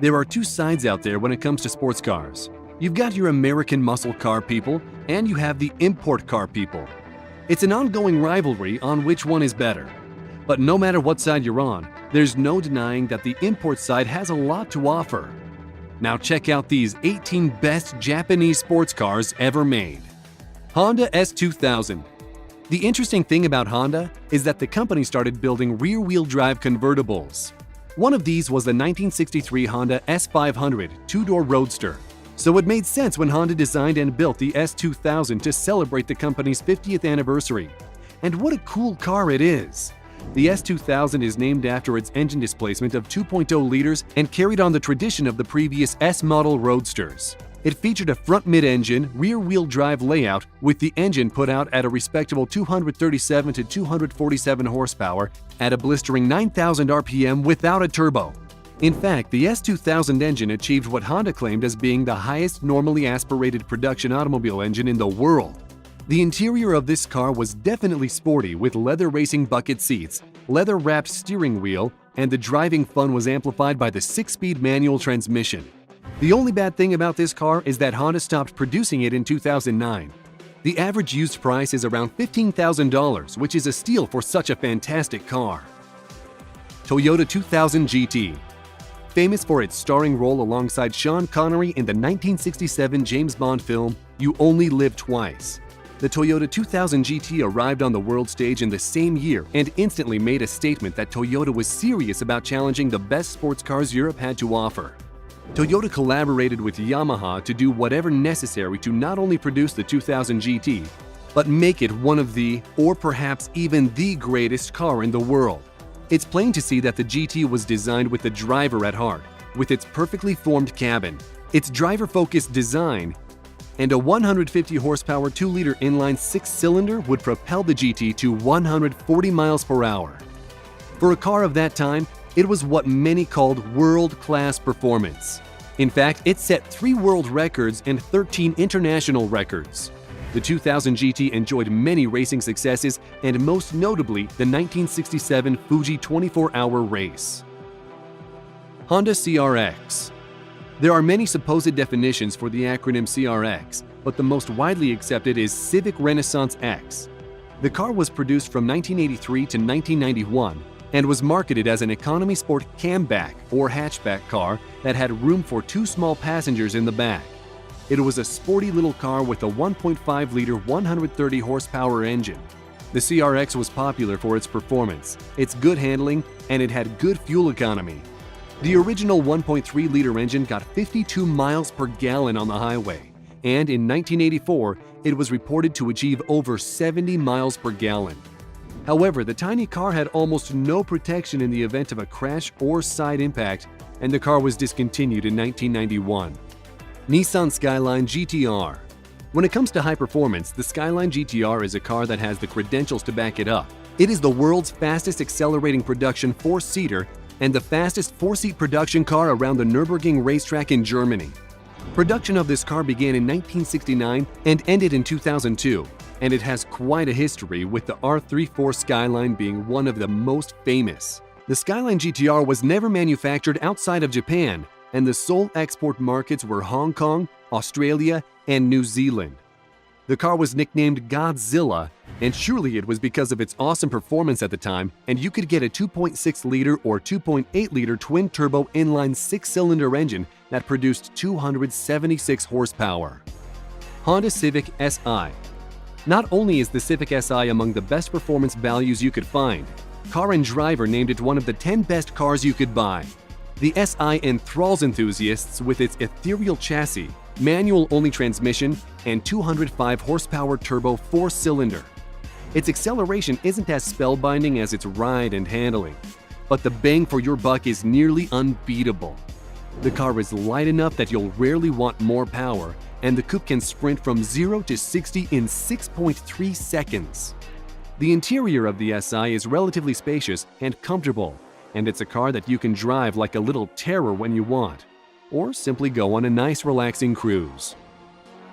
There are two sides out there when it comes to sports cars. You've got your American muscle car people, and you have the import car people. It's an ongoing rivalry on which one is better. But no matter what side you're on, there's no denying that the import side has a lot to offer. Now check out these 18 best Japanese sports cars ever made. Honda S2000. The interesting thing about Honda is that the company started building rear-wheel drive convertibles. One of these was the 1963 Honda S500 two-door roadster. So it made sense when Honda designed and built the S2000 to celebrate the company's 50th anniversary. And what a cool car it is! The S2000 is named after its engine displacement of 2.0 liters and carried on the tradition of the previous S-model roadsters. It featured a front mid-engine, rear-wheel drive layout with the engine put out at a respectable 237 to 247 horsepower at a blistering 9,000 RPM without a turbo. In fact, the S2000 engine achieved what Honda claimed as being the highest normally aspirated production automobile engine in the world. The interior of this car was definitely sporty with leather racing bucket seats, leather-wrapped steering wheel, and the driving fun was amplified by the 6-speed manual transmission. The only bad thing about this car is that Honda stopped producing it in 2009. The average used price is around $15,000, which is a steal for such a fantastic car. Toyota 2000 GT. Famous for its starring role alongside Sean Connery in the 1967 James Bond film You Only Live Twice. The Toyota 2000 GT arrived on the world stage in the same year and instantly made a statement that Toyota was serious about challenging the best sports cars Europe had to offer. Toyota collaborated with Yamaha to do whatever necessary to not only produce the 2000 GT, but make it one of the, or perhaps even the greatest car in the world. It's plain to see that the GT was designed with the driver at heart, with its perfectly formed cabin, its driver-focused design, and a 150 horsepower 2-liter inline 6-cylinder would propel the GT to 140 miles per hour. For a car of that time, it was what many called world-class performance. In fact, it set 3 world records and 13 international records. The 2000 GT enjoyed many racing successes and most notably the 1967 Fuji 24-hour race. Honda CRX. There are many supposed definitions for the acronym CRX, but the most widely accepted is Civic Renaissance X. The car was produced from 1983 to 1991 and was marketed as an economy sport camback or hatchback car that had room for 2 small passengers in the back. It was a sporty little car with a 1.5-liter 130 horsepower engine. The CRX was popular for its performance, its good handling, and it had good fuel economy. The original 1.3-liter engine got 52 miles per gallon on the highway, and in 1984, it was reported to achieve over 70 miles per gallon. However, the tiny car had almost no protection in the event of a crash or side impact, and the car was discontinued in 1991. Nissan Skyline GTR. When it comes to high performance, the Skyline GTR is a car that has the credentials to back it up. It is the world's fastest accelerating production 4-seater and the fastest 4-seat production car around the Nürburgring racetrack in Germany. Production of this car began in 1969 and ended in 2002, and it has quite a history, with the R34 Skyline being one of the most famous. The Skyline GTR was never manufactured outside of Japan, and the sole export markets were Hong Kong, Australia, and New Zealand. The car was nicknamed Godzilla, and surely it was because of its awesome performance at the time, and you could get a 2.6-liter or 2.8-liter twin-turbo inline 6-cylinder engine that produced 276 horsepower. Honda Civic Si. Not only is the Civic Si among the best performance values you could find, Car and Driver named it one of the 10 best cars you could buy. The Si enthralls enthusiasts with its ethereal chassis, manual-only transmission, and 205 horsepower turbo 4-cylinder. Its acceleration isn't as spellbinding as its ride and handling, but the bang for your buck is nearly unbeatable. The car is light enough that you'll rarely want more power, and the coupe can sprint from 0 to 60 in 6.3 seconds. The interior of the Si is relatively spacious and comfortable, and it's a car that you can drive like a little terror when you want, or simply go on a nice relaxing cruise.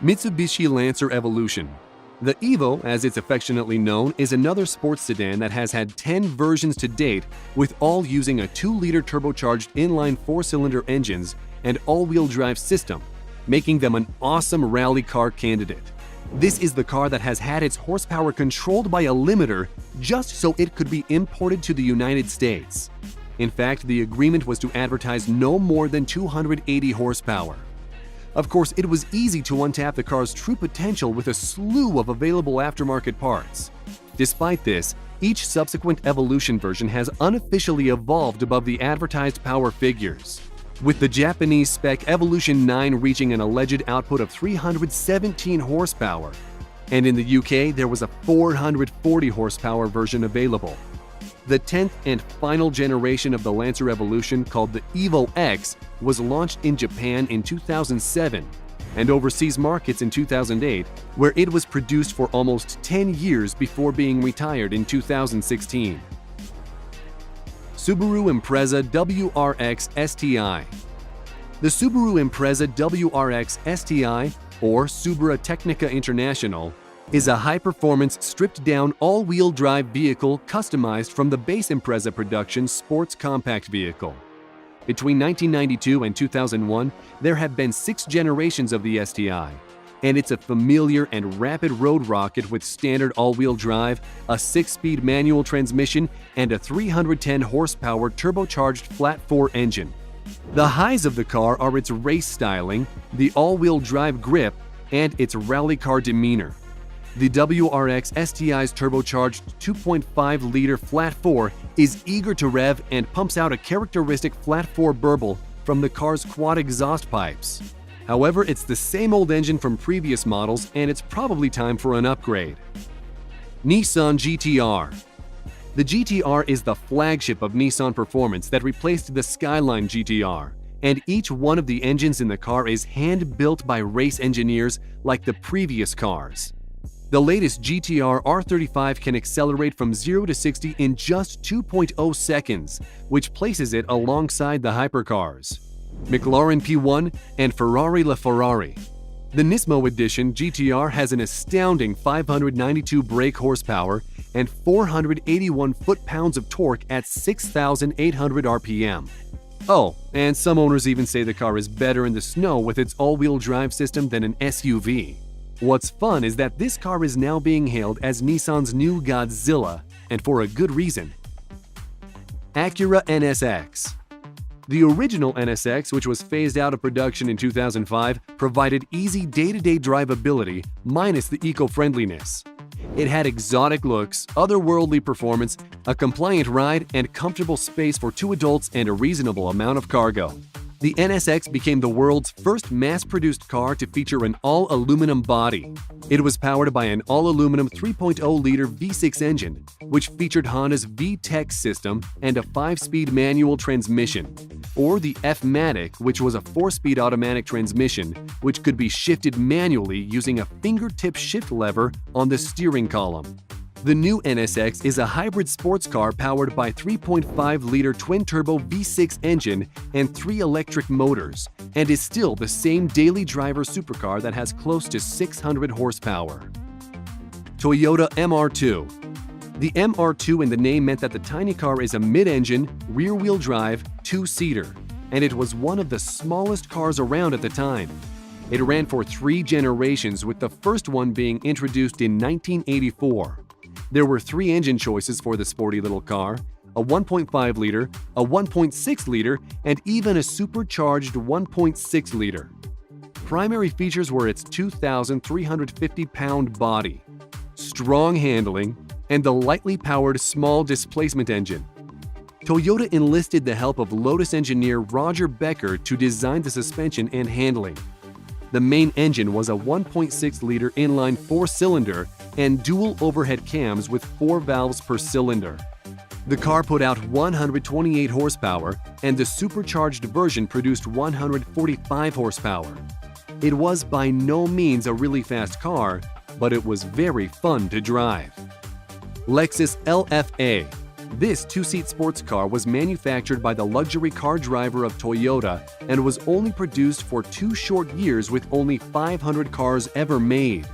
Mitsubishi Lancer Evolution. The Evo, as it's affectionately known, is another sports sedan that has had 10 versions to date, with all using a 2-liter turbocharged inline 4-cylinder engines and all-wheel drive system, making them an awesome rally car candidate. This is the car that has had its horsepower controlled by a limiter just so it could be imported to the United States. In fact, the agreement was to advertise no more than 280 horsepower. Of course, it was easy to untap the car's true potential with a slew of available aftermarket parts. Despite this, each subsequent Evolution version has unofficially evolved above the advertised power figures, with the Japanese spec Evolution 9 reaching an alleged output of 317 horsepower, and in the UK there was a 440 horsepower version available. The 10th and final generation of the Lancer Evolution, called the Evo X, was launched in Japan in 2007 and overseas markets in 2008, where it was produced for almost 10 years before being retired in 2016. Subaru Impreza WRX STI. The Subaru Impreza WRX STI, or Subra Technica International, is a high-performance, stripped-down all-wheel drive vehicle customized from the base Impreza production sports compact vehicle. Between 1992 and 2001, there have been 6 generations of the STI, and it's a familiar and rapid road rocket with standard all-wheel drive, a 6-speed manual transmission, and a 310 horsepower turbocharged flat-4 engine. The highs of the car are its race styling, the all-wheel drive grip, and its rally car demeanor. The WRX STI's turbocharged 2.5-liter flat-4 is eager to rev and pumps out a characteristic flat-4 burble from the car's quad exhaust pipes. However, it's the same old engine from previous models, and it's probably time for an upgrade. Nissan GT-R. The GT-R is the flagship of Nissan Performance that replaced the Skyline GT-R, and each one of the engines in the car is hand-built by race engineers like the previous cars. The latest GT-R R35 can accelerate from 0 to 60 in just 2.0 seconds, which places it alongside the hypercars, McLaren P1 and Ferrari LaFerrari. The Nismo Edition GT-R has an astounding 592 brake horsepower and 481 foot-pounds of torque at 6,800 RPM. Oh, and some owners even say the car is better in the snow with its all-wheel drive system than an SUV. What's fun is that this car is now being hailed as Nissan's new Godzilla, and for a good reason. Acura NSX. The original NSX, which was phased out of production in 2005, provided easy day-to-day drivability minus the eco-friendliness. It had exotic looks, otherworldly performance, a compliant ride, and comfortable space for 2 adults and a reasonable amount of cargo. The NSX became the world's first mass-produced car to feature an all-aluminum body. It was powered by an all-aluminum 3.0-liter V6 engine, which featured Honda's VTEC system and a 5-speed manual transmission, or the F-Matic, which was a 4-speed automatic transmission, which could be shifted manually using a fingertip shift lever on the steering column. The new NSX is a hybrid sports car powered by 3.5-liter twin-turbo V6 engine and 3 electric motors, and is still the same daily driver supercar that has close to 600 horsepower. Toyota MR2. The MR2 in the name meant that the tiny car is a mid-engine, rear-wheel drive, 2-seater, and it was one of the smallest cars around at the time. It ran for 3 generations, with the first one being introduced in 1984. There were 3 engine choices for the sporty little car: a 1.5-liter, a 1.6-liter, and even a supercharged 1.6-liter. Primary features were its 2,350-pound body, strong handling, and the lightly powered small displacement engine. Toyota enlisted the help of Lotus engineer Roger Becker to design the suspension and handling. The main engine was a 1.6-liter inline 4-cylinder and dual overhead cams with 4 valves per cylinder. The car put out 128 horsepower, and the supercharged version produced 145 horsepower. It was by no means a really fast car, but it was very fun to drive. Lexus LFA. This 2-seat sports car was manufactured by the luxury car driver of Toyota and was only produced for 2 short years, with only 500 cars ever made.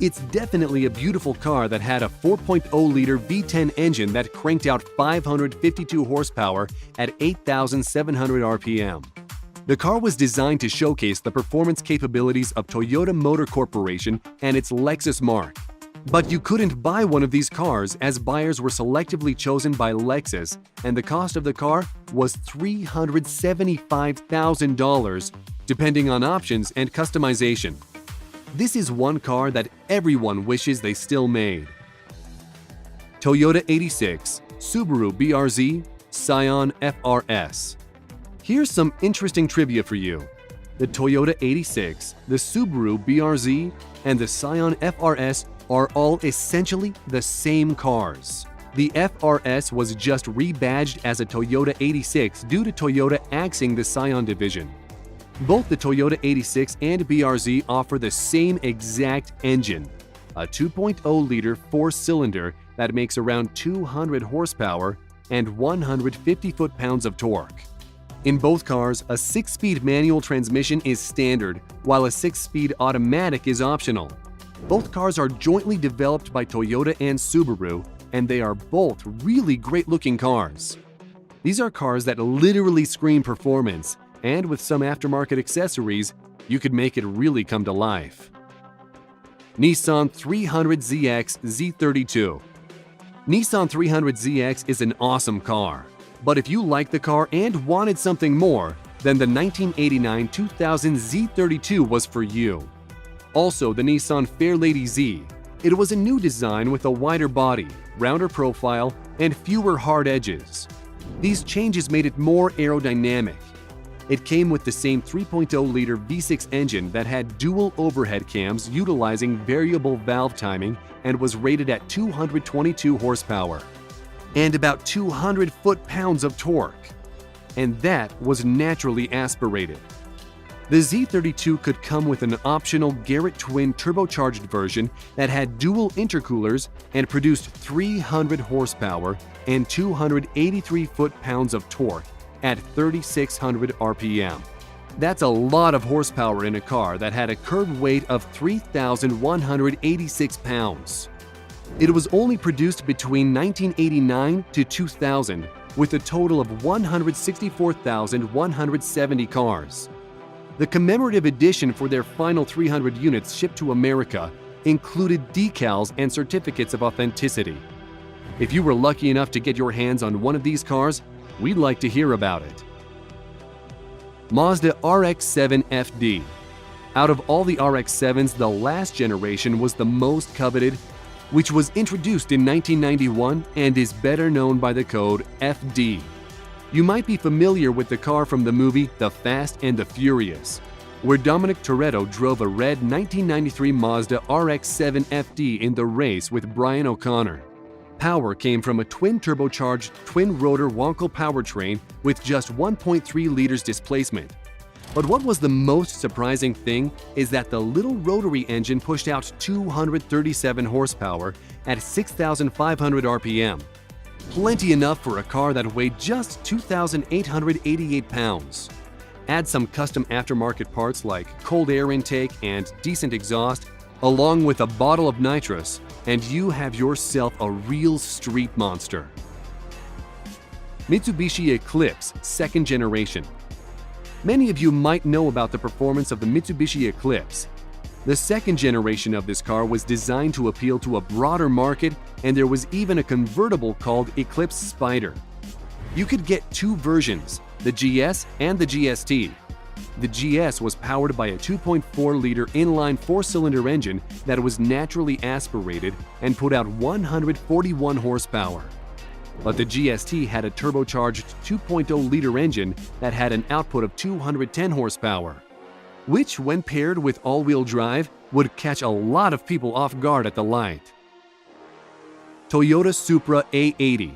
It's definitely a beautiful car that had a 4.0-liter V10 engine that cranked out 552 horsepower at 8,700 RPM. The car was designed to showcase the performance capabilities of Toyota Motor Corporation and its Lexus marque. But you couldn't buy one of these cars as buyers were selectively chosen by Lexus, and the cost of the car was $375,000, depending on options and customization. This is one car that everyone wishes they still made. Toyota 86, Subaru BRZ, Scion FRS. Here's some interesting trivia for you. The Toyota 86, the Subaru BRZ, and the Scion FRS are all essentially the same cars. The FRS was just rebadged as a Toyota 86 due to Toyota axing the Scion division. Both the Toyota 86 and BRZ offer the same exact engine, a 2.0-liter four-cylinder that makes around 200 horsepower and 150 foot-pounds of torque. In both cars, a 6-speed manual transmission is standard, while a 6-speed automatic is optional. Both cars are jointly developed by Toyota and Subaru, and they are both really great-looking cars. These are cars that literally scream performance, and with some aftermarket accessories, you could make it really come to life. Nissan 300ZX Z32. Nissan 300ZX is an awesome car, but if you like the car and wanted something more, then the 1989-2000 Z32 was for you. Also, the Nissan Fairlady Z. It was a new design with a wider body, rounder profile, and fewer hard edges. These changes made it more aerodynamic. It came with the same 3.0-liter V6 engine that had dual overhead cams utilizing variable valve timing and was rated at 222 horsepower and about 200 foot-pounds of torque, and that was naturally aspirated. The Z32 could come with an optional Garrett twin turbocharged version that had dual intercoolers and produced 300 horsepower and 283 foot-pounds of torque at 3,600 RPM. That's a lot of horsepower in a car that had a curb weight of 3,186 pounds. It was only produced between 1989 to 2000, with a total of 164,170 cars. The commemorative edition for their final 300 units shipped to America included decals and certificates of authenticity. If you were lucky enough to get your hands on one of these cars, we'd like to hear about it. Mazda RX-7 FD. Out of all the RX-7s, the last generation was the most coveted, which was introduced in 1991 and is better known by the code FD. You might be familiar with the car from the movie The Fast and the Furious, where Dominic Toretto drove a red 1993 Mazda RX-7 FD in the race with Brian O'Connor. Power came from a twin-turbocharged, twin-rotor Wankel powertrain with just 1.3 liters displacement. But what was the most surprising thing is that the little rotary engine pushed out 237 horsepower at 6,500 RPM. Plenty enough for a car that weighed just 2,888 pounds. Add some custom aftermarket parts like cold air intake and decent exhaust, along with a bottle of nitrous, and you have yourself a real street monster. Mitsubishi Eclipse 2nd Generation. Many of you might know about the performance of the Mitsubishi Eclipse. The 2nd generation of this car was designed to appeal to a broader market, and there was even a convertible called Eclipse Spider. You could get two versions, the GS and the GST. The GS was powered by a 2.4-liter inline four-cylinder engine that was naturally aspirated and put out 141 horsepower. But the GST had a turbocharged 2.0-liter engine that had an output of 210 horsepower, which, when paired with all-wheel drive, would catch a lot of people off guard at the light. Toyota Supra A80.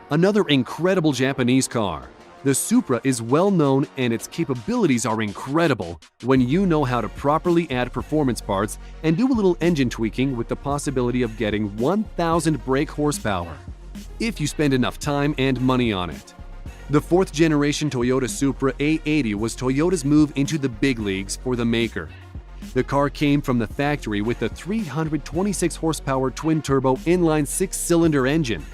Another incredible Japanese car. The Supra is well known and its capabilities are incredible when you know how to properly add performance parts and do a little engine tweaking with the possibility of getting 1,000 brake horsepower, if you spend enough time and money on it. The 4th generation Toyota Supra A80 was Toyota's move into the big leagues for the maker. The car came from the factory with a 326 horsepower twin-turbo inline 6-cylinder engine.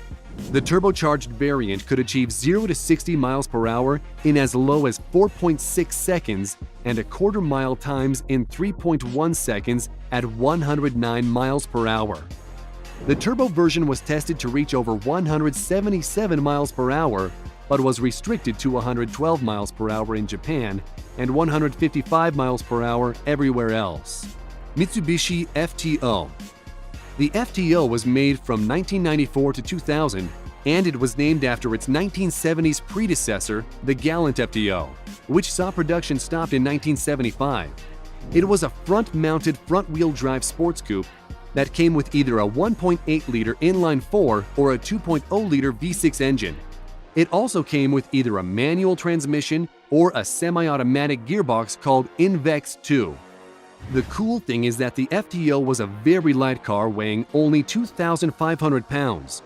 The turbocharged variant could achieve 0 to 60 miles per hour in as low as 4.6 seconds and a quarter-mile times in 3.1 seconds at 109 miles per hour. The turbo version was tested to reach over 177 miles per hour, but was restricted to 112 miles per hour in Japan and 155 miles per hour everywhere else. Mitsubishi FTO. The FTO was made from 1994 to 2000, and it was named after its 1970s predecessor, the Galant FTO, which saw production stopped in 1975. It was a front-mounted front-wheel drive sports coupe that came with either a 1.8-liter inline-4 or a 2.0-liter V6 engine. It also came with either a manual transmission or a semi-automatic gearbox called Invex 2. The cool thing is that the FTO was a very light car weighing only 2,500 pounds,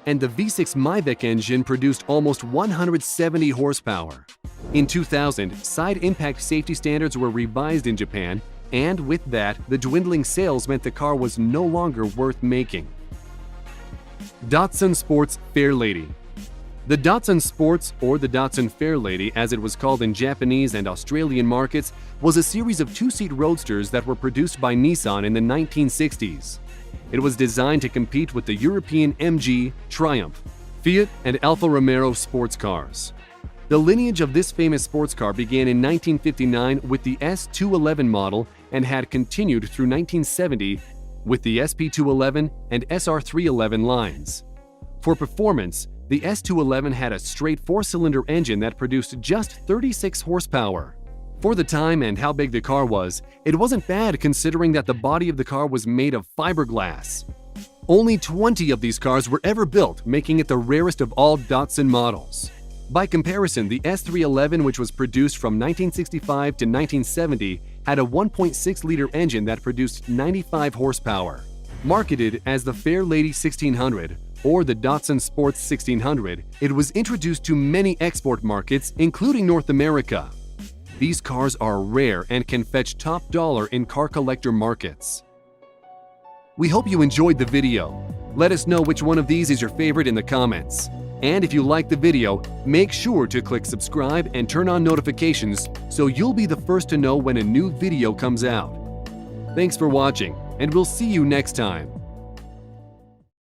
and the V6 Mavec engine produced almost 170 horsepower. In 2000, side impact safety standards were revised in Japan, and with that, the dwindling sales meant the car was no longer worth making. Datsun Sports Fairlady. The Datsun Sports, or the Datsun Fairlady as it was called in Japanese and Australian markets, was a series of two-seat roadsters that were produced by Nissan in the 1960s. It was designed to compete with the European MG, Triumph, Fiat, and Alfa Romeo sports cars. The lineage of this famous sports car began in 1959 with the S211 model and had continued through 1970 with the SP211 and SR311 lines. For performance, the S211 had a straight 4-cylinder engine that produced just 36 horsepower. For the time and how big the car was, it wasn't bad considering that the body of the car was made of fiberglass. Only 20 of these cars were ever built, making it the rarest of all Datsun models. By comparison, the S311, which was produced from 1965 to 1970, had a 1.6-liter engine that produced 95 horsepower. Marketed as the Fairlady 1600, or the Datsun Sports 1600, it was introduced to many export markets, including North America. These cars are rare and can fetch top dollar in car collector markets. We hope you enjoyed the video. Let us know which one of these is your favorite in the comments. And if you liked the video, make sure to click subscribe and turn on notifications so you'll be the first to know when a new video comes out. Thanks for watching, and we'll see you next time.